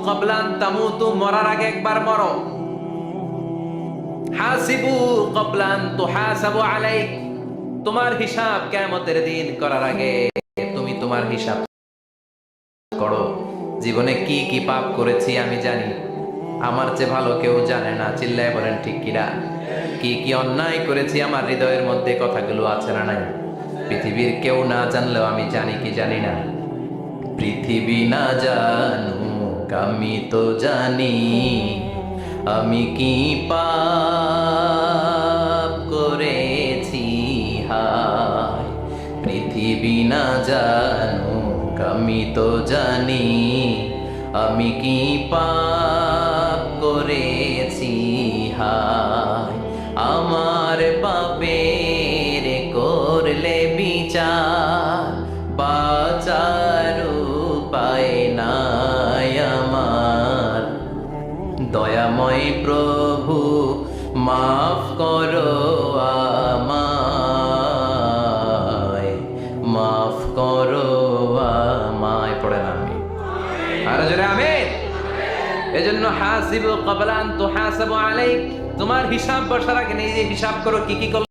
ক্বাবলা আন তামুতু, মরার আগে একবার মরো। হাসিবু ক্বাবলা আন তুহাসাবু আলাইক, তোমার হিসাব কিয়ামতের দিন করার আগে তুমি তোমার হিসাব করো। জীবনে কি কি পাপ করেছি আমি জানি, আমার চেয়ে ভালো কেউ জানে না। চিল্লায় বলেন ঠিক কিনা? কি কি অন্যায় করেছি আমার হৃদয়ের মধ্যে কথাগুলো আছে না নাই? পৃথিবীর কেউ না জানলেও আমি জানি কি জানি না? পৃথিবী না জানুক আমি তো জানি, আমি কি পাপ করেছি হায়। পৃথিবী না জানুক আমি তো জানি, আমি কি পাপ করেছি হায়। আমার পাপের করলে বিচার, বাঁচার উপায় নাই আমার। দয়াময় প্রভু মাফ করো আমায়, মাফ করো আমায়। পড়েন আমি আর জোরে আমিন। এজন্য হাসিবু ক্বাবলা আন তুহাসাবু আলাইক, তোমার হিসাব বসার আগে নিজে হিসাব করো কি কি করলে